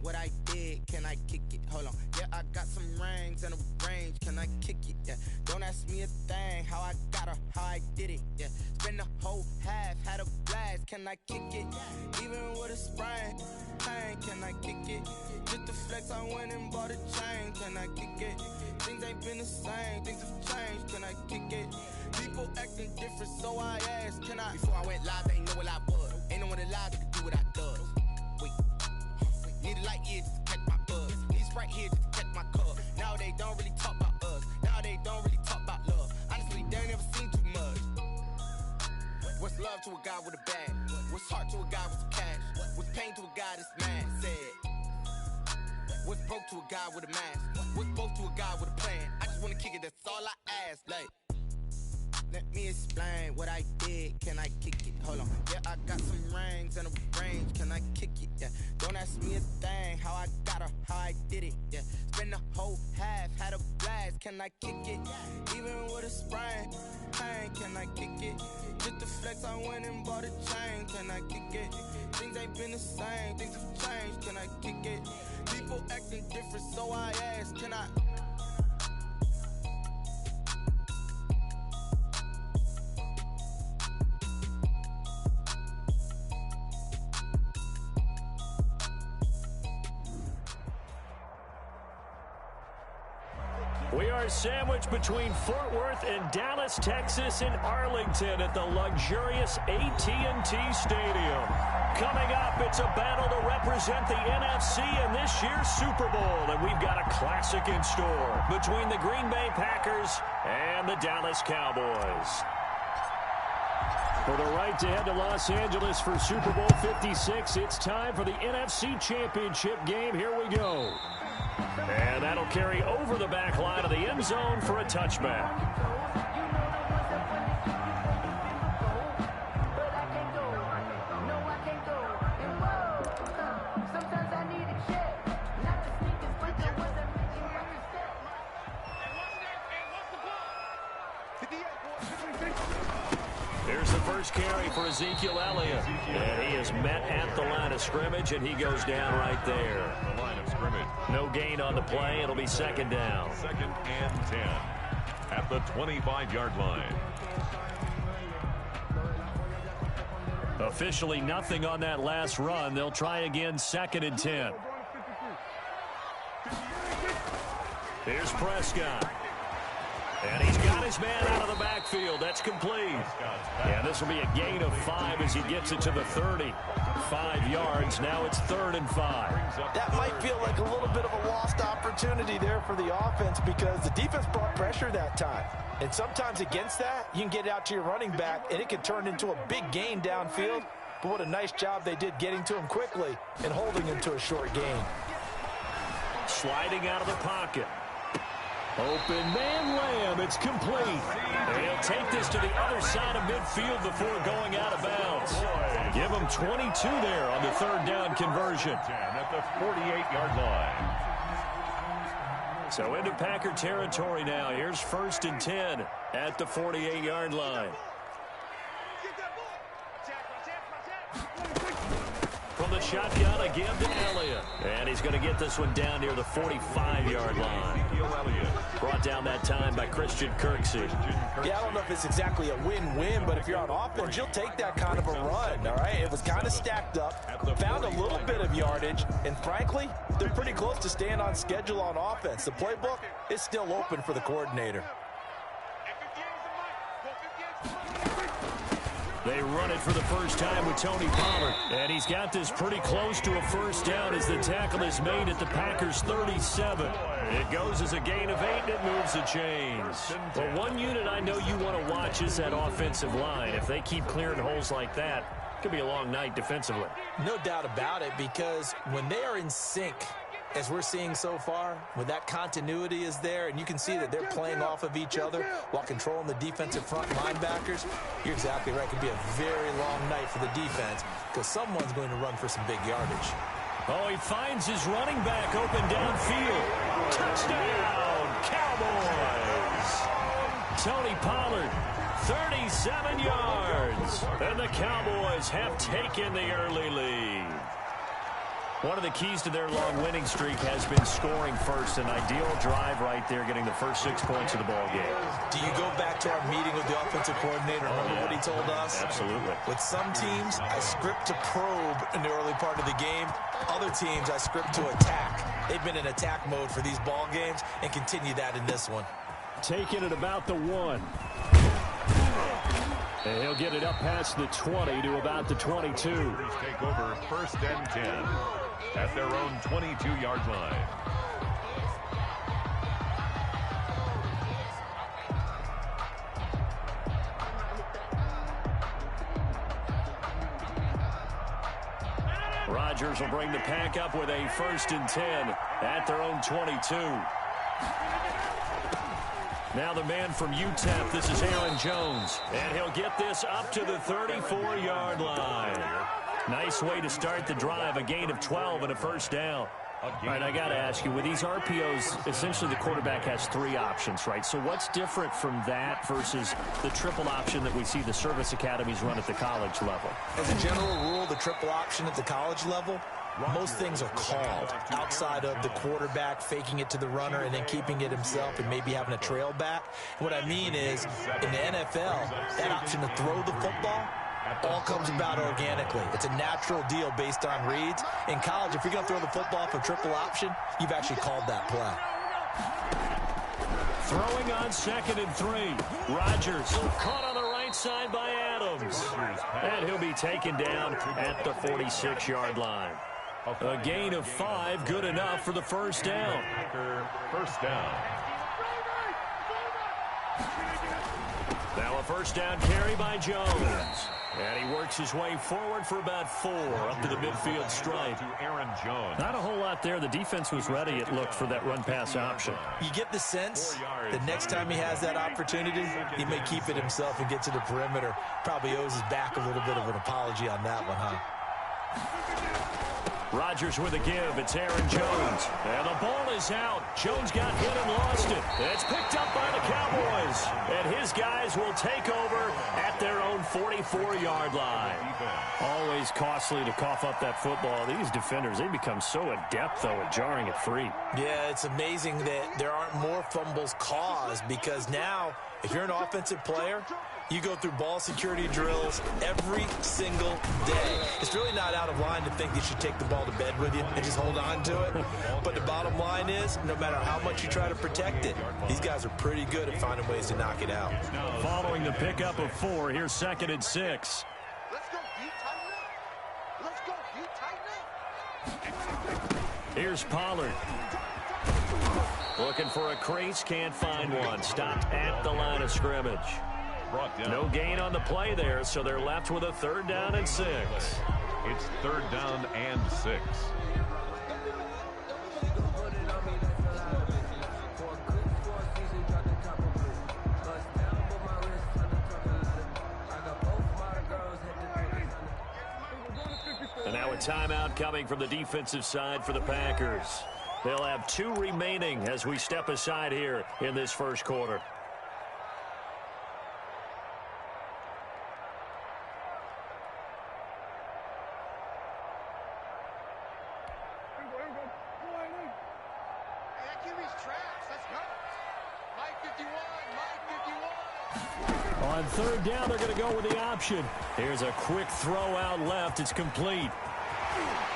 what I did, can I kick it? Hold on, yeah, I got some rings and a range, can I kick it? Yeah, don't ask me a thing, how I got her, how I did it. Yeah, spend the whole half, had a blast, can I kick it? Even with a sprain, pain, can I kick it? Just the flex, I went and bought a chain, can I kick it? Things ain't been the same, things have changed, can I kick it? People acting different, so I asked, can I? Before I went live, they ain't know what I was. Ain't no one alive that could do what I does. Wait, need a light here just to catch my buzz. Need Sprite here just to catch my cup. Now they don't really talk about us. Now they don't really talk about love. Honestly, they ain't never seen too much. What's love to a guy with a bag? What's heart to a guy with some cash? What's pain to a guy that's mad? Said. What's broke to a guy with a mask? What's both to a guy with a plan? I just wanna kick it, that's all I ask. Like, let me explain what I did, can I kick it? Hold on, yeah, I got some rings and a range, can I kick it? Yeah, don't ask me a thing, how I got her, how I did it. Yeah, spend the whole half, had a blast, can I kick it? Even with a sprain, pain, can I kick it? Just the flex, I went and bought a chain, can I kick it? Things ain't been the same, things have changed, can I kick it? People acting different, so I asked, can I? We are sandwiched between Fort Worth and Dallas, Texas, and Arlington at the luxurious AT&T Stadium. Coming up, it's a battle to represent the NFC in this year's Super Bowl, and we've got a classic in store between the Green Bay Packers and the Dallas Cowboys. For the right to head to Los Angeles for Super Bowl 56, it's time for the NFC Championship game. Here we go. And that'll carry over the back line of the end zone for a touchback. Here's the first carry for Ezekiel Elliott. And he is met at the line of scrimmage, and he goes down right there. The line of scrimmage. No gain on the play. It'll be second down. 2nd and 10 at the 25-yard line. Officially nothing on that last run. They'll try again 2nd and 10. Here's Prescott. And he's got his man out of the backfield. That's complete. Yeah, this will be a gain of 5 as he gets it to the 30. 5 yards. Now it's 3rd and 5. That might feel like a little bit of a lost opportunity there for the offense because the defense brought pressure that time. And sometimes against that, you can get it out to your running back, and it can turn into a big gain downfield. But what a nice job they did getting to him quickly and holding him to a short gain. Sliding out of the pocket. Open man Lamb, it's complete. And he'll take this to the other side of midfield before going out of bounds. Give him 22 there on the 3rd down conversion. At the 48-yard line. So into Packer territory now. Here's 1st and 10 at the 48-yard line. From the shotgun again to Elliott. And he's going to get this one down near the 45-yard line. Brought down that time by Christian Kirksey. Yeah, I don't know if it's exactly a win-win, but if you're on offense, you'll take that kind of a run, all right? It was kind of stacked up, found a little bit of yardage, and frankly, they're pretty close to staying on schedule on offense. The playbook is still open for the coordinator. They run it for the first time with Tony Pollard. And he's got this pretty close to a first down as the tackle is made at the Packers' 37. It goes as a gain of 8, and it moves the chains. Well, one unit I know you want to watch is that offensive line. If they keep clearing holes like that, it could be a long night defensively. No doubt about it, because when they are in sync, as we're seeing so far, when that continuity is there, and you can see that they're playing off of each other while controlling the defensive front linebackers, you're exactly right. It could be a very long night for the defense because someone's going to run for some big yardage. Oh, he finds his running back open downfield. Touchdown, Cowboys! Tony Pollard, 37 yards. And the Cowboys have taken the early lead. One of the keys to their long winning streak has been scoring first. An ideal drive right there, getting the first 6 points of the ball game. Do you go back to our meeting with the offensive coordinator? Remember what he told us? Absolutely. With some teams, I script to probe in the early part of the game. Other teams, I script to attack. They've been in attack mode for these ball games and continue that in this one. Taking it about the 1. And he'll get it up past the 20 to about the 22. Take over 1st and 10 at their own 22-yard line. Rodgers will bring the pack up with a 1st and 10 at their own 22. Now the man from UTEP, this is Aaron Jones. And he'll get this up to the 34-yard line. Nice way to start the drive, a gain of 12 and a 1st down. All right, I got to ask you, with these RPOs, essentially the quarterback has 3 options, right? So what's different from that versus the triple option that we see the service academies run at the college level? As a general rule, the triple option at the college level, most things are called outside of the quarterback faking it to the runner and then keeping it himself and maybe having a trail back. What I mean is, in the NFL, that option to throw the football all comes about organically. It's a natural deal based on reads. In college, if you're going to throw the football for triple option, you've actually called that play. Throwing on 2nd and 3. Rodgers caught on the right side by Adams. And he'll be taken down at the 46-yard line. A gain of 5, good enough for the 1st down. 1st down. Now a 1st down carry by Jones. And he works his way forward for about 4 up to the midfield stripe. To Aaron Jones. Not a whole lot there. The defense was ready, it looked, for that run-pass option. You get the sense the next time he has that opportunity, he may keep it himself and get to the perimeter. Probably owes his back a little bit of an apology on that one, huh? Rodgers with a give. It's Aaron Jones. And the ball is out. Jones got hit and lost it. It's picked up by the Cowboys. And his guys will take over at their own 44-yard line. Always costly to cough up that football. These defenders, they become so adept, though, at jarring it free. Yeah, it's amazing that there aren't more fumbles caused, because now, if you're an offensive player, you go through ball security drills every single day. It's really not out of line to think you should take the ball to bed with you and just hold on to it. But the bottom line is, no matter how much you try to protect it, these guys are pretty good at finding ways to knock it out. Following the pickup of 4, here's 2nd and 6. Let's go, you tighten up. Let's go, you tighten up. Here's Pollard. Looking for a crease, can't find one. Stopped at the line of scrimmage. No gain on the play there, so they're left with a 3rd down and 6. It's 3rd down and 6. And now a timeout coming from the defensive side for the Packers. They'll have 2 remaining as we step aside here in this 1st quarter. On 3rd down, they're going to go with the option. Here's a quick throw out left. It's complete.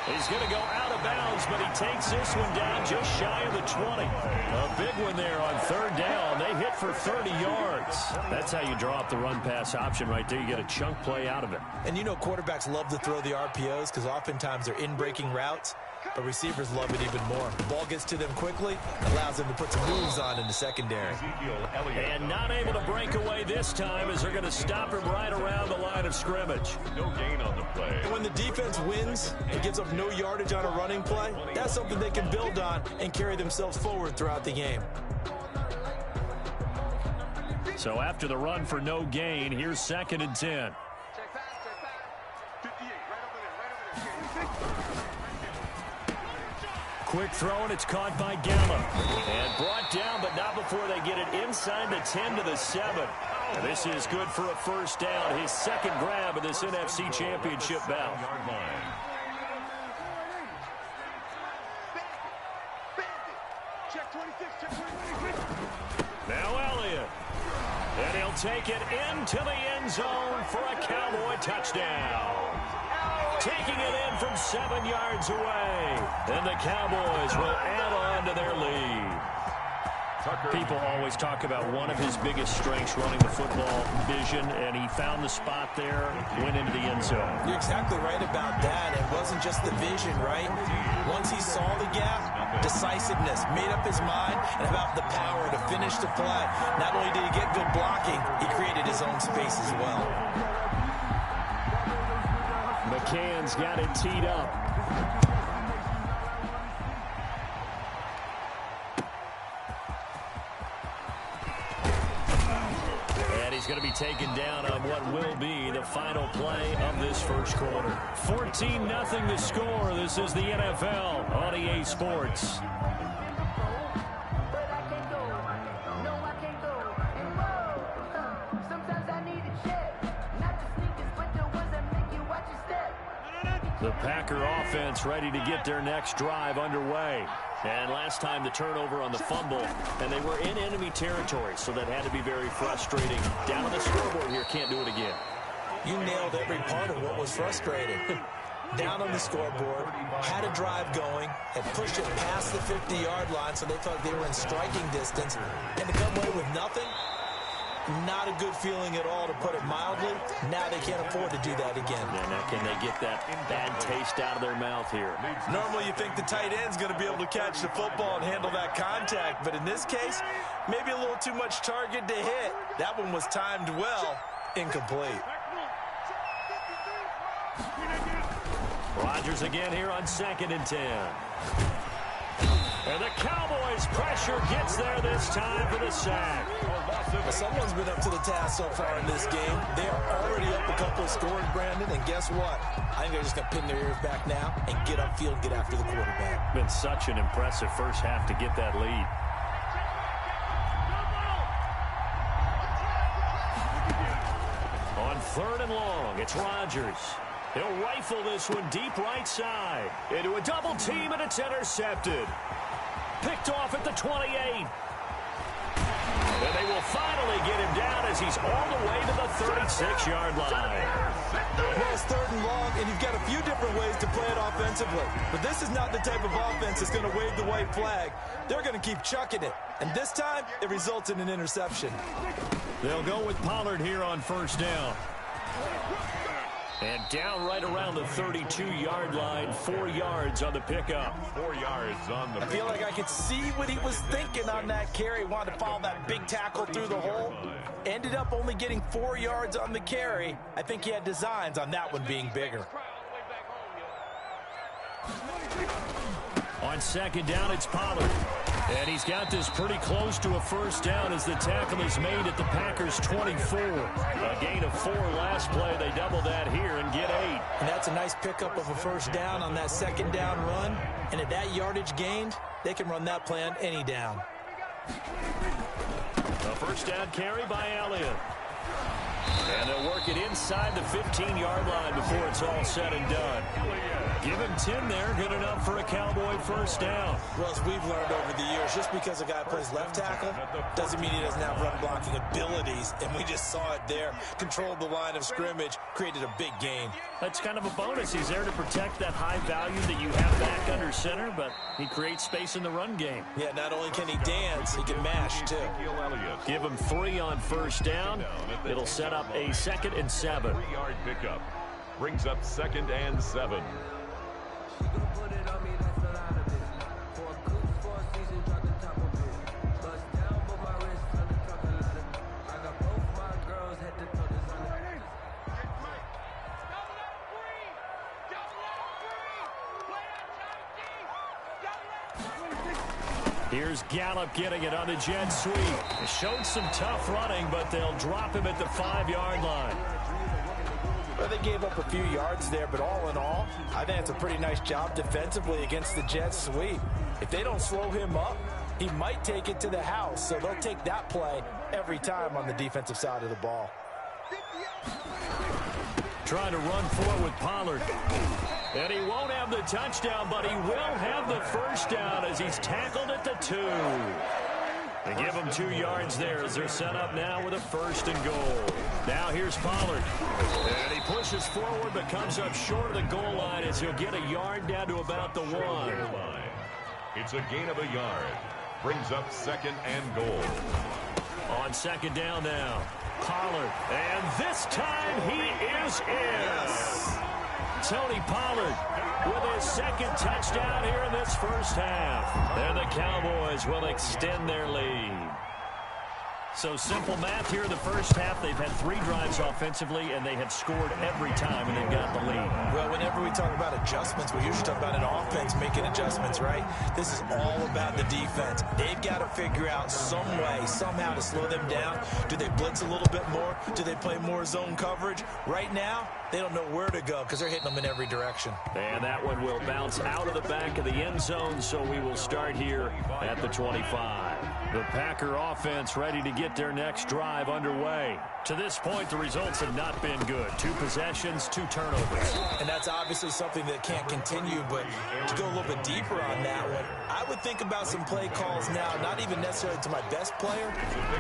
He's going to go out of bounds, but he takes this one down just shy of the 20. A big one there on 3rd down. They hit for 30 yards. That's how you draw up the run-pass option right there. You get a chunk play out of it. And you know quarterbacks love to throw the RPOs because oftentimes they're in-breaking routes, but receivers love it even more. The ball gets to them quickly, allows them to put some moves on in the secondary. And not able to break away this time as they're going to stop him right around the line of scrimmage. No gain on the play. And when the defense wins and gives up no yardage on a running play, that's something they can build on and carry themselves forward throughout the game. So after the run for no gain, here's 2nd and 10. Quick throw, and it's caught by Gallup. And brought down, but not before they get it inside the 10 to the 7. And this is good for a 1st down, his 2nd grab of this NFC Championship bout. Check 26, check 26. Now Elliott. And he'll take it into the end zone for a Cowboy touchdown. Taking it in from 7 yards away. And the Cowboys will add on to their lead. People always talk about one of his biggest strengths running the football, vision, and he found the spot there, went into the end zone. You're exactly right about that. It wasn't just the vision, right? Once he saw the gap, decisiveness, made up his mind, and about the power to finish the play. Not only did he get good blocking, he created his own space as well. McCann's got it teed up. He's going to be taken down on what will be the final play of this first quarter. 14-0 the score. This is the NFL on EA Sports. The Packer offense ready to get their next drive underway. And last time the turnover on the fumble, and they were in enemy territory, so that had to be very frustrating. Down on the scoreboard here, can't do it again. You nailed every part of what was frustrating. Down on the scoreboard, had a drive going, had pushed it past the 50-yard line, so they felt they were in striking distance, and to come away with nothing, not a good feeling at all, to put it mildly. Now they can't afford to do that again. Yeah, now can they get that bad taste out of their mouth here? Normally you think the tight end's going to be able to catch the football and handle that contact, but in this case, maybe a little too much target to hit. That one was timed well, incomplete. Rodgers again here on 2nd and 10. And the Cowboys' pressure gets there this time for the sack. Someone's been up to the task so far in this game. They are already up a couple of scores, Brandon, and guess what? I think they're just going to pin their ears back now and get upfield and get after the quarterback. Been such an impressive first half to get that lead. On 3rd and long, it's Rodgers. He'll rifle this one deep right side. Into a double team, and it's intercepted. Picked off at the 28. And they will finally get him down as he's all the way to the 36-yard line. Well, it's 3rd and long, and you've got a few different ways to play it offensively. But this is not the type of offense that's going to wave the white flag. They're going to keep chucking it. And this time, it results in an interception. They'll go with Pollard here on 1st down. And down right around the 32-yard line, 4 yards on the pickup. 4 yards on the pickup. I feel like I could see what he was thinking on that carry. Wanted to follow that big tackle through the hole. Ended up only getting 4 yards on the carry. I think he had designs on that one being bigger. On 2nd down, it's Pollard. And he's got this pretty close to a 1st down as the tackle is made at the Packers' 24. A gain of 4 last play. They double that here and get 8. And that's a nice pickup of a 1st down on that 2nd down run. And at that yardage gained, they can run that play on any down. A 1st down carry by Elliott. And they'll work it inside the 15-yard line before it's all said and done. Give him 10 there, good enough for a Cowboy 1st down. Well, as we've learned over the years, just because a guy plays left tackle doesn't mean he doesn't have run blocking abilities, and we just saw it there. Controlled the line of scrimmage, created a big gain. That's kind of a bonus. He's there to protect that high value that you have back under center, but he creates space in the run game. Yeah, not only can he dance, he can mash, too. Give him 3 on 1st down. It'll set up a 2nd and 7. 3-yard pickup. Brings up 2nd and 7. Here's Gallup getting it on the jet sweep. It showed some tough running, but they'll drop him at the 5-yard line. Well, they gave up a few yards there, but all in all, I think it's a pretty nice job defensively against the jet sweep. If they don't slow him up, he might take it to the house, so they'll take that play every time on the defensive side of the ball. Trying to run for it with Pollard. And he won't have the touchdown, but he will have the first down as he's tackled at the 2. They give him 2 yards there as they're set up now with a 1st and goal. Now here's Pollard. And he pushes forward but comes up short of the goal line as he'll get a yard down to about the 1. It's a gain of a yard. Brings up 2nd and goal. On 2nd down now. Pollard. And this time he is in. Tony Pollard with his 2nd touchdown here in this first half. And the Cowboys will extend their lead. So simple math here in the first half. They've had 3 drives offensively, and they have scored every time, and they've got the lead. Well, whenever we talk about adjustments, we usually talk about an offense making adjustments, right? This is all about the defense. They've got to figure out some way, somehow to slow them down. Do they blitz a little bit more? Do they play more zone coverage? Right now, they don't know where to go because they're hitting them in every direction. And that one will bounce out of the back of the end zone, so we will start here at the 25. The Packer offense ready to get their next drive underway. To this point, the results have not been good. 2 possessions, 2 turnovers. And that's obviously something that can't continue, but to go a little bit deeper on that one, I would think about some play calls now, not even necessarily to my best player,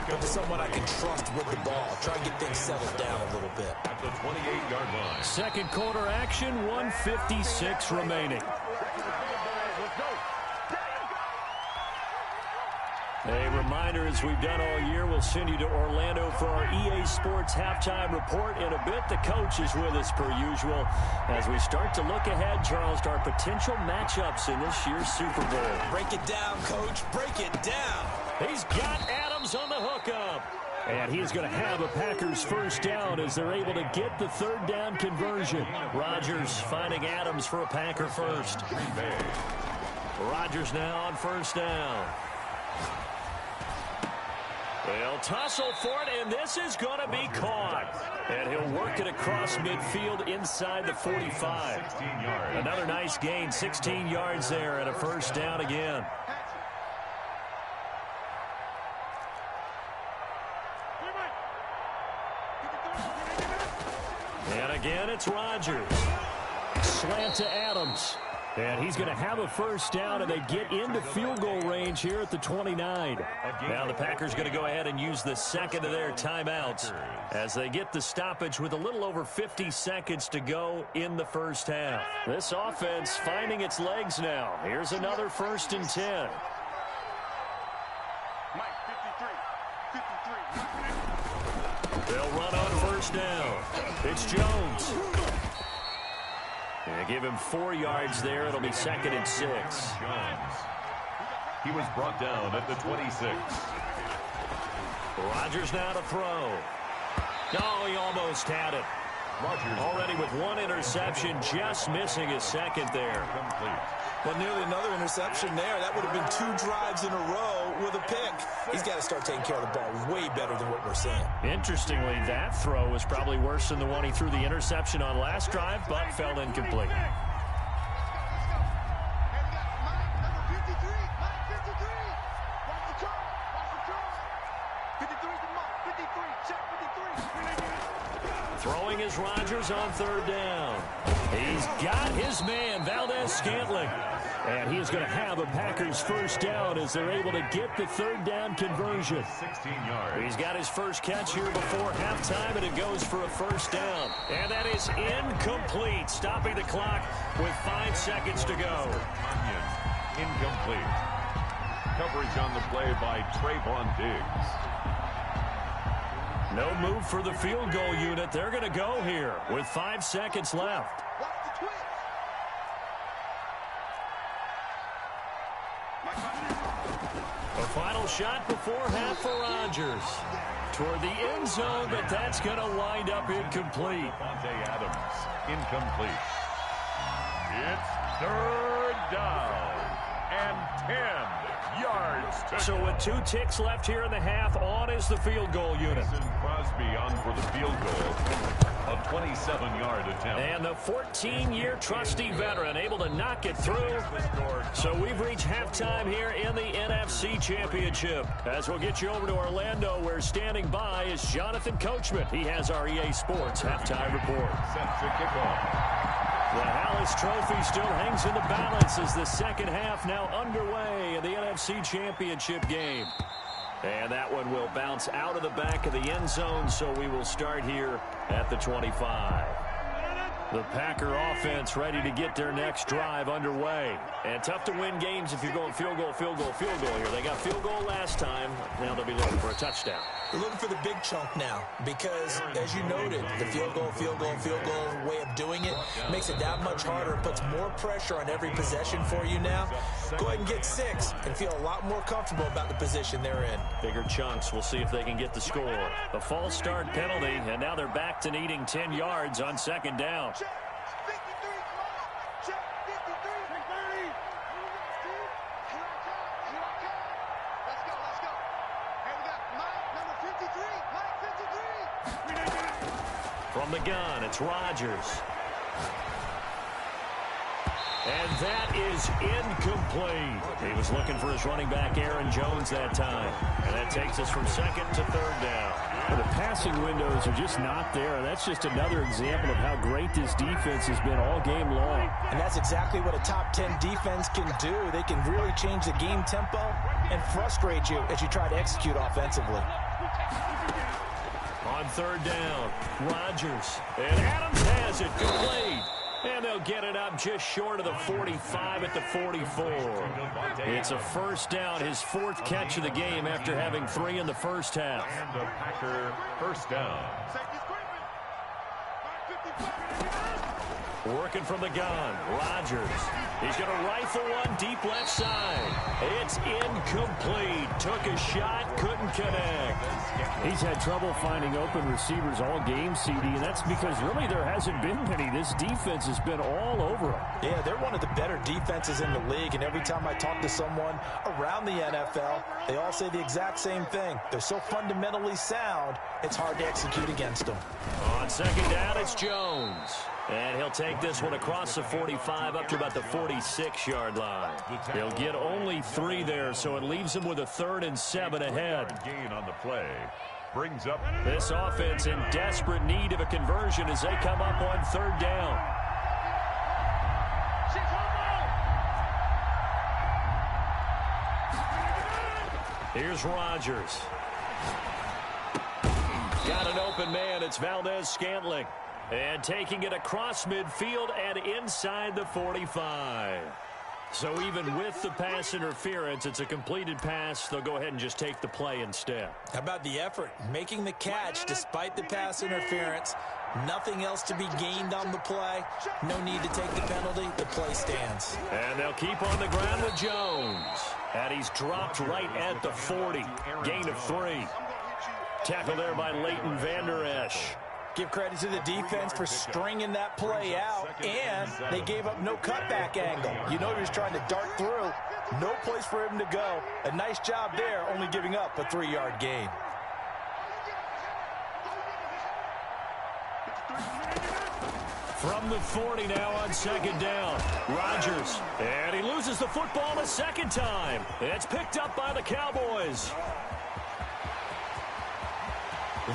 but to someone I can trust with the ball. Try and get things settled down a little bit. At the 28-yard line. 2nd quarter action, 1:56 remaining. A reminder, as we've done all year, we'll send you to Orlando for our EA Sports halftime report. In a bit, the coach is with us per usual as we start to look ahead, Charles, to our potential matchups in this year's Super Bowl. Break it down, Coach. Break it down. He's got Adams on the hookup. And he's going to have a Packers first down as they're able to get the 3rd down conversion. Rodgers finding Adams for a Packer first. Rodgers now on 1st down. They'll tussle for it, and this is going to be caught. And he'll work it across midfield inside the 45. Another nice gain, 16 yards there, and a first down again. And again, it's Rodgers. Slant to Adams. And he's going to have a first down, and they get into field goal range here at the 29. Now the Packers going to go ahead and use the 2nd of their timeouts as they get the stoppage with a little over 50 seconds to go in the first half. This offense finding its legs now. Here's another 1st and 10. They'll run on 1st down. It's Jones. And give him 4 yards there. It'll be 2nd and 6. Jones. He was brought down at the 26. Rodgers now to throw. Oh, he almost had it. Rodgers already with 1 interception, just missing his 2nd there. complete. Well, nearly another interception there. That would have been 2 drives in a row with a pick. He's got to start taking care of the ball way better than what we're seeing. Interestingly, that throw was probably worse than the one he threw the interception on last drive, but fell incomplete. Throwing is Rodgers on 3rd down. He's got his man, Valdez-Scantling. And he is going to have a Packers first down as they're able to get the 3rd down conversion. 16 yards. He's got his first catch here before halftime, and it goes for a first down. And that is incomplete, stopping the clock with 5 seconds to go. Onion, incomplete. Coverage on the play by Trayvon Diggs. No move for the field goal unit. They're going to go here with 5 seconds left. A final shot before half for Rodgers. Toward the end zone, but that's going to wind up incomplete. Devontae Adams, incomplete. It's 3rd down and 10 yards. So with 2 ticks left here in the half, on is the field goal unit. Crosby on for the field goal. A 27-yard attempt. And the 14-year trusty veteran able to knock it through. So we've reached halftime here in the NFC Championship. As we'll get you over to Orlando, where standing by is Jonathan Coachman. He has our EA Sports halftime report. Set to kick off. The Hallis Trophy still hangs in the balance as the second half now underway in the NFC Championship game. And that one will bounce out of the back of the end zone, so we will start here at the 25. The Packer offense ready to get their next drive underway. And tough to win games if you're going field goal, field goal, field goal here. They got field goal last time. Now they'll be looking for a touchdown. They're looking for the big chunk now because, as you noted, the field goal way of doing it makes it that much harder. It puts more pressure on every possession for you now. Go ahead and get 6 and feel a lot more comfortable about the position they're in. Bigger chunks. We'll see if they can get the score. A false start penalty, and now they're back to needing 10 yards on second down. From the gun, it's Rodgers. And that is incomplete. He was looking for his running back, Aaron Jones, that time. And that takes us from second to third down. Well, the passing windows are just not there. And that's just another example of how great this defense has been all game long. And that's exactly what a top 10 defense can do. They can really change the game tempo and frustrate you as you try to execute offensively. On third down, Rodgers. And Adams has it complete. And they'll get it up just short of the 45 at the 44. It's a first down, his 4th catch of the game after having 3 in the first half. And a Packer first down. Working from the gun, Rodgers. He's going to rifle one deep left side. It's incomplete. Took a shot, couldn't connect. He's had trouble finding open receivers all game, CD, and that's because really there hasn't been many. This defense has been all over him. Yeah, they're one of the better defenses in the league, and every time I talk to someone around the NFL, they all say the exact same thing. They're so fundamentally sound, it's hard to execute against them. On second down, it's Jones. And he'll take this one across the 45 up to about the 46-yard line. He'll get only 3 there, so it leaves him with a 3rd and 7 ahead. Gain on the play. Brings up this offense in desperate need of a conversion as they come up on third down. Here's Rodgers. Got an open man. It's Valdez-Scantling. And taking it across midfield and inside the 45. So even with the pass interference, it's a completed pass. They'll go ahead and just take the play instead. How about the effort? Making the catch despite the pass interference. Nothing else to be gained on the play. No need to take the penalty. The play stands. And they'll keep on the ground with Jones. And he's dropped right at the 40. Gain of 3. Tackle there by Leighton Vander Esch. Give credit to the defense for stringing that play out, and they gave up no cutback angle. You know he was trying to dart through. No place for him to go. A nice job there, only giving up a 3-yard gain. From the 40 now on second down. Rodgers, and he loses the football a second time. It's picked up by the Cowboys.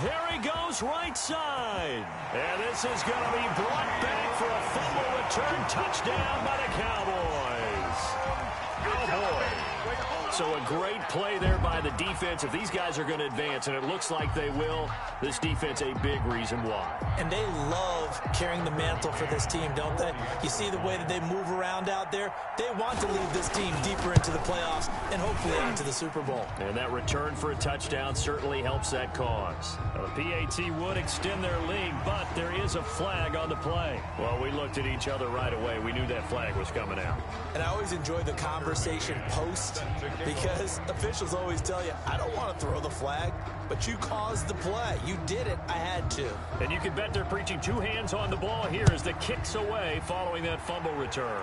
There he goes, right side. And this is going to be brought back for a fumble return touchdown by the Cowboys. Cowboys. So a great play there by the defense. If these guys are going to advance, and it looks like they will, this defense a big reason why. And they love carrying the mantle for this team, don't they? You see the way that they move around out there? They want to lead this team deeper into the playoffs and hopefully into the Super Bowl. And that return for a touchdown certainly helps that cause. The PAT would extend their lead, but there is a flag on the play. Well, we looked at each other right away. We knew that flag was coming out. And I always enjoy the conversation post, because officials always tell you, I don't want to throw the flag, but you caused the play. You did it. I had to. And you can bet they're preaching 2 hands on the ball here as the kick's away following that fumble return.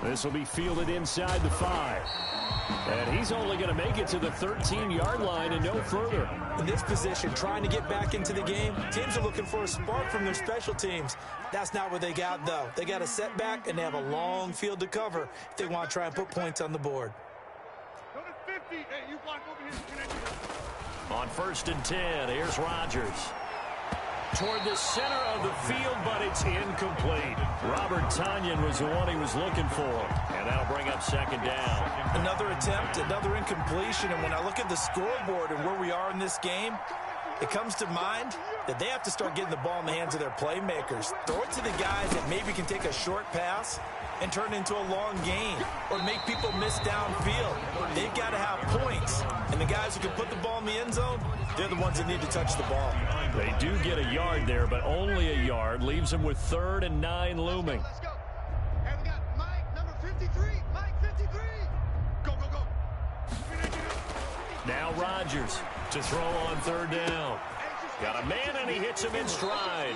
This will be fielded inside the 5. And he's only going to make it to the 13-yard line and no further. In this position, trying to get back into the game, teams are looking for a spark from their special teams. That's not what they got, though. They got a setback, and they have a long field to cover if they want to try and put points on the board. On 1st and 10, here's Rodgers. toward the center of the field, but it's incomplete. Robert Tonyan was the one he was looking for, and that'll bring up second down. Another attempt, another incompletion, and when I look at the scoreboard and where we are in this game, it comes to mind that they have to start getting the ball in the hands of their playmakers. Throw it to the guys that maybe can take a short pass and turn it into a long gain or make people miss downfield. They've got to have points, and the guys who can put the ball in the end zone, they're the ones that need to touch the ball. They do get a yard there, but only a yard. Leaves them with 3rd and 9 looming. Let's go. And we got Mike, number 53. Mike, 53. Go, go, go. Now Rodgers to throw on 3rd down. Got a man, and he hits him in stride.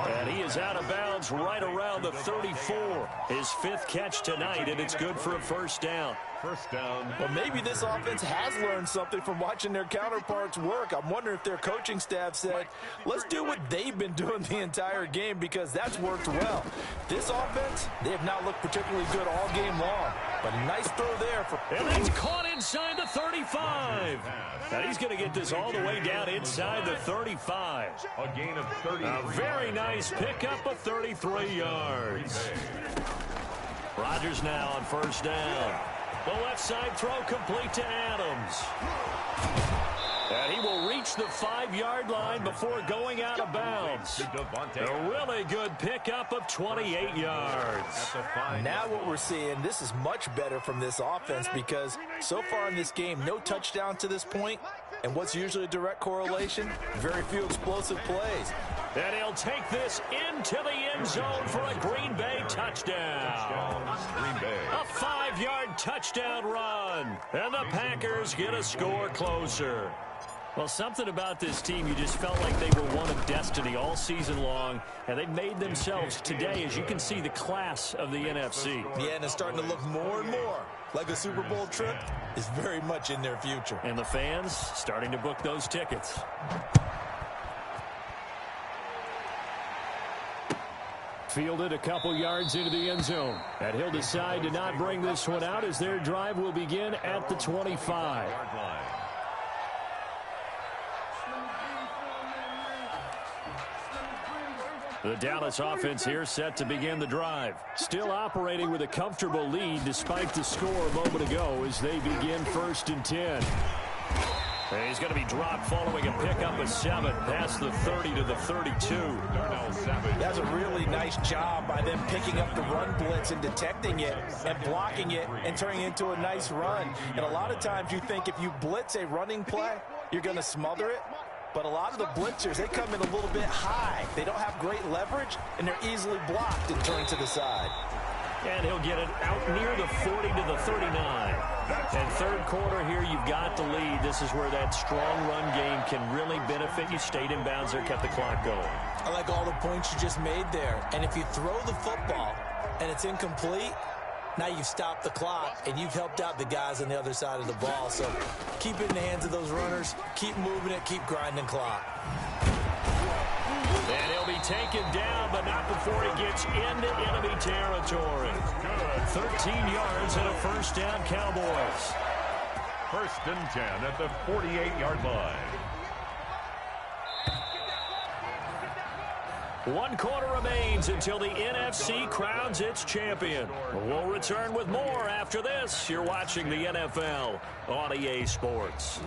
And he is out of bounds right around the 34. His 5th catch tonight, and it's good for a first down. First down. Well, maybe this offense has learned something from watching their counterparts work. I'm wondering if their coaching staff said, let's do what they've been doing the entire game, because that's worked well. This offense, they have not looked particularly good all game long. But a nice throw there. And it's caught inside the 35. And he's going to get this all the way down inside the 35. A gain of 30. A very nice pickup of 33 yards. Rodgers now on first down. The left side throw complete to Adams. And he will reach the 5-yard line before going out of bounds. A really good pickup of 28 yards. Now what we're seeing, this is much better from this offense, because so far in this game, no touchdown to this point. And what's usually a direct correlation? Very few explosive plays. And he'll take this into the end zone for a Green Bay touchdown. Green Bay. A 5-yard touchdown run. And the Packers get a score closer. Well, something about this team, you just felt like they were one of destiny all season long, and they made themselves today, as you can see, the class of the NFC. Yeah, and it's starting to look more and more like a Super Bowl trip is very much in their future. And the fans starting to book those tickets. Fielded a couple yards into the end zone. And he'll decide to not bring this one out as their drive will begin at the 25. The Dallas offense here set to begin the drive. Still operating with a comfortable lead despite the score a moment ago as they begin 1st and 10. And he's going to be dropped following a pickup of 7 past the 30 to the 32. That's a really nice job by them picking up the run blitz and detecting it and blocking it and turning it into a nice run. And a lot of times you think if you blitz a running play, you're going to smother it. But a lot of the blitzers, they come in a little bit high. They don't have great leverage, and they're easily blocked and turned to the side. And he'll get it out near the 40 to the 39. And 3rd quarter here, you've got the lead. This is where that strong run game can really benefit you. Stayed in bounds there, kept the clock going. I like all the points you just made there. And if you throw the football and it's incomplete, now you've stopped the clock, and you've helped out the guys on the other side of the ball. So keep it in the hands of those runners. Keep moving it. Keep grinding clock. And he'll be taken down, but not before he gets into enemy territory. 13 yards and a first down, Cowboys. 1st and 10 at the 48-yard line. 1 quarter remains until the NFC crowns its champion. We'll return with more after this. You're watching the NFL on EA Sports.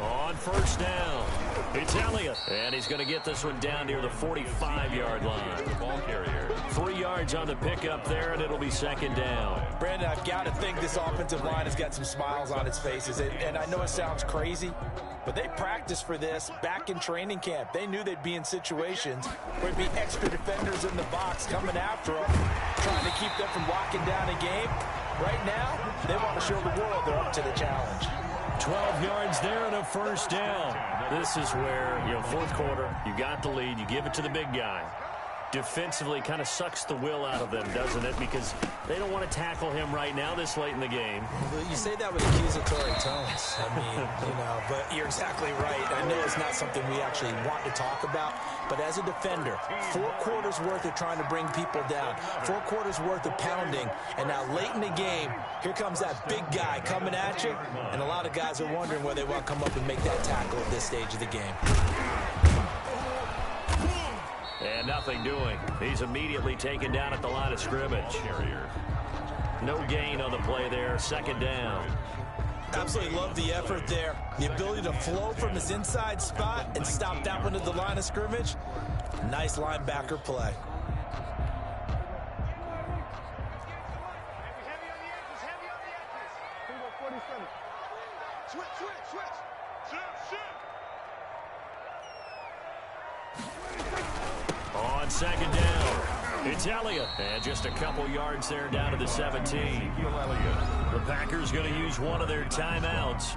On first down, it's Elliott. And he's going to get this one down near the 45-yard line. The ball carrier. 3 yards on the pickup there, and it'll be 2nd down. Brandon, I've got to think this offensive line has got some smiles on its faces. And I know it sounds crazy, but they practiced for this back in training camp. They knew they'd be in situations where there'd be extra defenders in the box coming after them, trying to keep them from locking down a game. Right now, they want to show the world they're up to the challenge. 12 yards there and a first down. This is where, 4th quarter, you got the lead. You give it to the big guy. defensively kind of sucks the will out of them, doesn't it? Because they don't want to tackle him right now this late in the game. Well, you say that with accusatory tones. I mean, but you're exactly right. I know it's not something we actually want to talk about, but as a defender, 4 quarters worth of trying to bring people down, 4 quarters worth of pounding, and now late in the game, here comes that big guy coming at you, and a lot of guys are wondering whether they want to come up and make that tackle at this stage of the game. And nothing doing. He's immediately taken down at the line of scrimmage. No gain on the play there. 2nd down. Absolutely love the effort there. The ability to flow from his inside spot and stop that one at the line of scrimmage. Nice linebacker play. On 2nd down, it's Elliott. And just a couple yards there down to the 17. The Packers going to use one of their timeouts.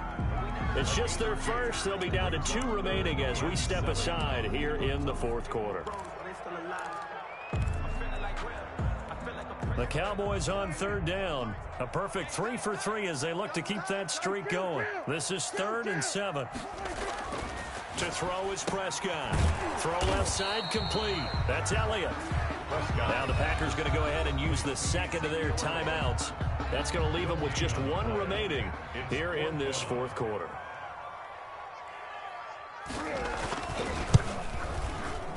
It's just their first. They'll be down to 2 remaining as we step aside here in the 4th quarter. The Cowboys on 3rd down. A perfect 3 for 3 as they look to keep that streak going. This is 3rd and 7. To throw is Prescott. Throw left side complete. That's Elliott. Now the Packers going to go ahead and use the 2nd of their timeouts. That's going to leave them with just 1 remaining here in this 4th quarter.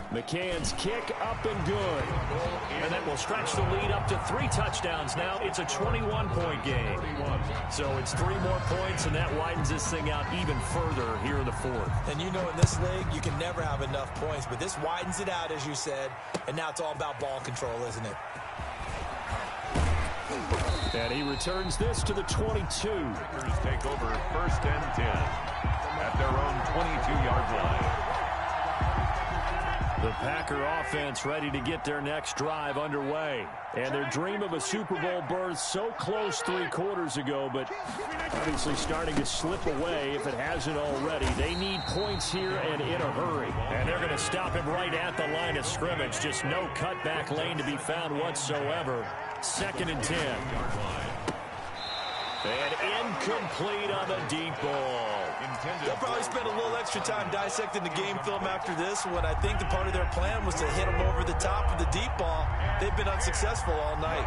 McCann's kick up and good. And that will stretch the lead up to 3 touchdowns now. It's a 21-point game. So it's 3 more points, and that widens this thing out even further here in the 4th. And in this league, you can never have enough points, but this widens it out, as you said, and now it's all about ball control, isn't it? And he returns this to the 22. Packers take over 1st and 10 at their own 22-yard line. The Packer offense ready to get their next drive underway. And their dream of a Super Bowl berth so close 3 quarters ago, but obviously starting to slip away if it hasn't already. They need points here and in a hurry. And they're going to stop him right at the line of scrimmage. Just no cutback lane to be found whatsoever. 2nd and 10. And incomplete on the deep ball. They'll probably spend a little extra time dissecting the game film after this when I think the part of their plan was to hit them over the top of the deep ball. They've been unsuccessful all night.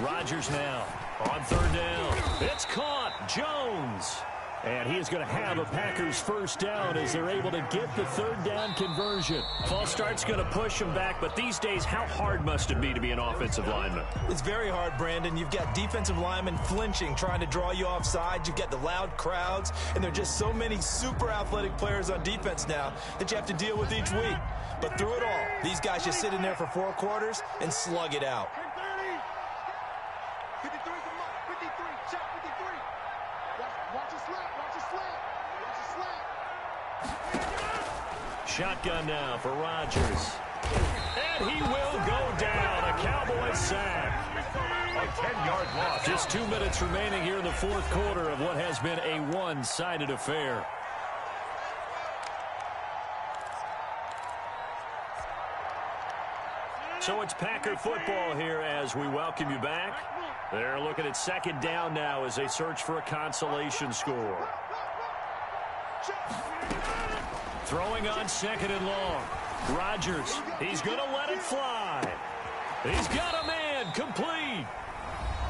Rodgers now on 3rd down. It's caught. Jones. And he is going to have a Packers 1st down as they're able to get the 3rd down conversion. False start's going to push him back, but these days, how hard must it be to be an offensive lineman? It's very hard, Brandon. You've got defensive linemen flinching, trying to draw you offside. You've got the loud crowds, and there are just so many super athletic players on defense now that you have to deal with each week. But through it all, these guys just sit in there for 4 quarters and slug it out. Shotgun now for Rodgers. And he will go down. A Cowboys sack. A 10-yard loss. Just 2 minutes remaining here in the 4th quarter of what has been a one-sided affair. So it's Packer football here as we welcome you back. They're looking at 2nd down now as they search for a consolation score. Throwing on 2nd and long. Rodgers, he's going to let it fly. He's got a man, complete.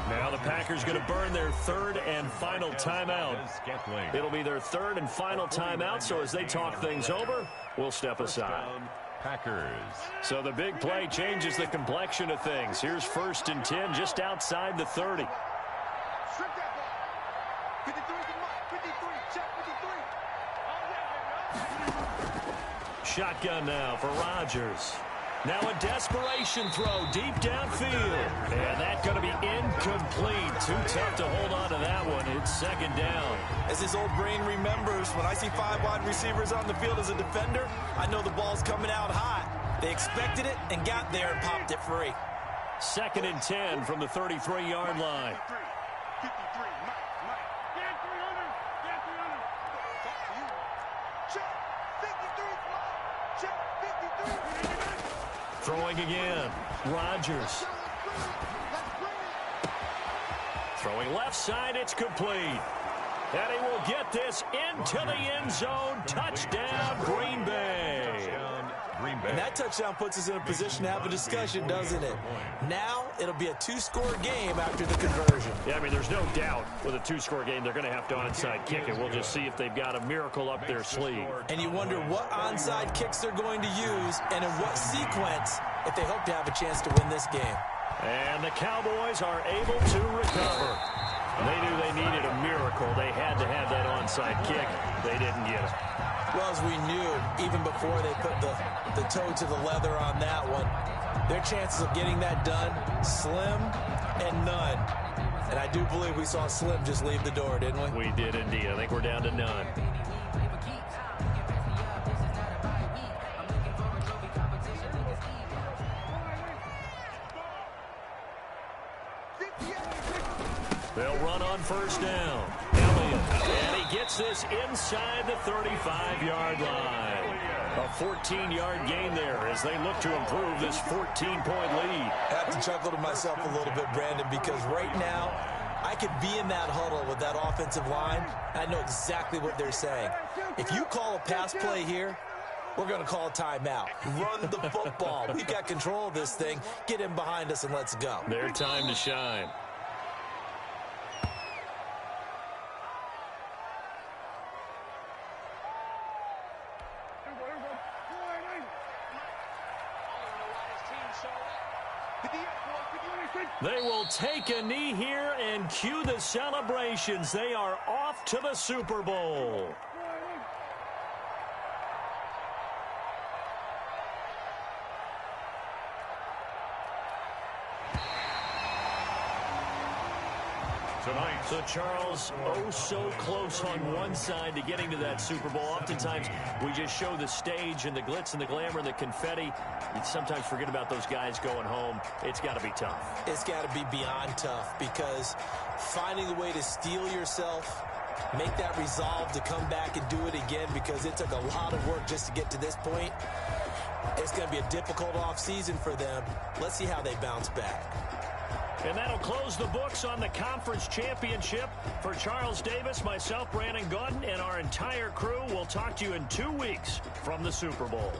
Now the Packers going to burn their 3rd and final timeout. It'll be their 3rd and final timeout, so as they talk things over, we'll step aside. Packers. So the big play changes the complexion of things. Here's 1st and 10 just outside the 30. Shotgun now for Rodgers. Now a desperation throw deep downfield. And that's going to be incomplete. Too tough to hold on to that one. It's 2nd down. As his old brain remembers, when I see 5 wide receivers on the field as a defender, I know the ball's coming out hot. They expected it and got there and popped it free. 2nd and 10 from the 33-yard line. Throwing again. Rodgers. Throwing left side, it's complete. And he will get this into the end zone. Touchdown, Green Bay. And that touchdown puts us in a position to have a discussion, doesn't it? Now it'll be a two-score game after the conversion. Yeah, I mean, there's no doubt with a two-score game, they're going to have to onside kick it. We'll just see if they've got a miracle up their sleeve. And you wonder what onside kicks they're going to use and in what sequence if they hope to have a chance to win this game. And the Cowboys are able to recover. They knew they needed a miracle. They had to have that onside kick. They didn't get it. Well, as we knew, even before they put the toe to the leather on that one, their chances of getting that done, slim and none. And I do believe we saw Slim just leave the door, didn't we? We did indeed. I think we're down to none. They'll run on first down. Elliott, and he gets this inside the 35-yard line. A 14-yard gain there as they look to improve this 14-point lead. I have to chuckle to myself a little bit, Brandon, because right now I could be in that huddle with that offensive line. I know exactly what they're saying. If you call a pass play here, we're going to call a timeout. Run the football. We've got control of this thing. Get in behind us and let's go. Their time to shine. They will take a knee here and cue the celebrations. They are off to the Super Bowl. Tonight. So, Charles, oh so close on one side to getting to that Super Bowl. Oftentimes, we just show the stage and the glitz and the glamour and the confetti. You sometimes forget about those guys going home. It's got to be tough. It's got to be beyond tough because finding a way to steel yourself, make that resolve to come back and do it again because it took a lot of work just to get to this point. It's going to be a difficult offseason for them. Let's see how they bounce back. And that'll close the books on the conference championship. For Charles Davis, myself, Brandon Gaudin, and our entire crew, we'll talk to you in 2 weeks from the Super Bowl.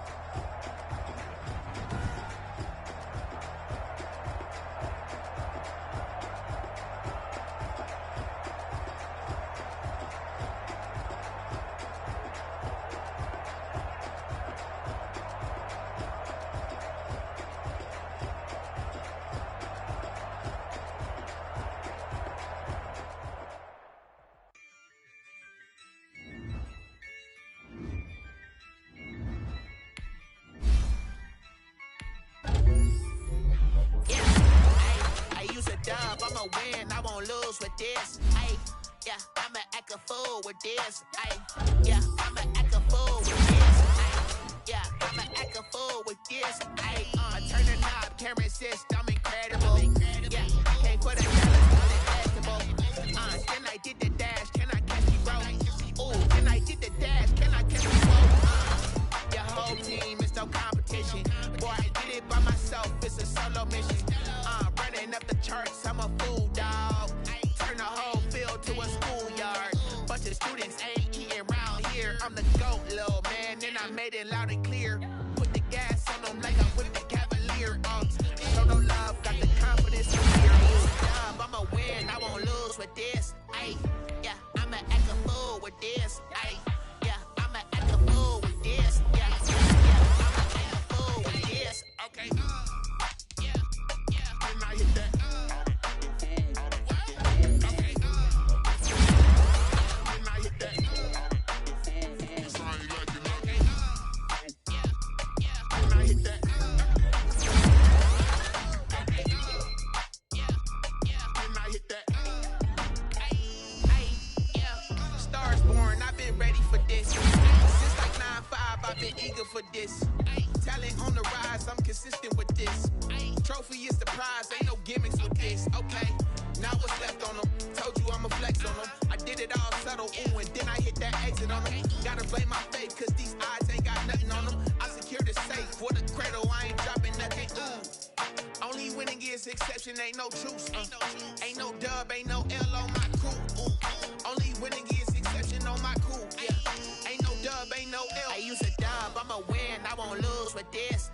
I'ma win, I won't lose with this. Ay, yeah, I'ma act a fool with this. Ay, yeah, I'ma act a fool with this. Ay, yeah, I'ma act a fool with this. Ay, I turn the knob, can't resist, I'm incredible. Yeah, can't put a challenge on it, vegetable. Can I did the dash, can I catch me roll? Ooh, can I did the dash, can I catch me roll? Your whole team is no competition. Boy, I did it by myself, it's a solo mission. Running up the charts, I'm a fool, dog. Turn the whole field to a schoolyard. Bunch of students ain't eating round here. I'm the GOAT, little man, and I made it loud and clear. Put the gas on them like I'm with the Cavalier. Show no love, got the confidence in here. I'ma win, I won't lose with this. Ay, yeah, I'ma act a fool with this. Ay, yeah, I'ma act a fool with this. Yeah, I'ma act a fool with this. Okay. For this talent on the rise, I'm consistent with this. Trophy is the prize, ain't no gimmicks with this. Okay, Now what's left on them? Told you I'ma flex on them. I did it all subtle, ooh, and then I hit that exit on them. Gotta blame my faith, cause these eyes ain't got nothing on them. I secured the safe for the cradle, I ain't dropping nothing, ooh. Only winning is exception, ain't no truce. Ain't no dub, ain't no L on my crew. Ooh. Only winning is exception on my crew. Yeah. Ain't no dub, ain't no L. I use a dub, I'ma win, I won't lose with this.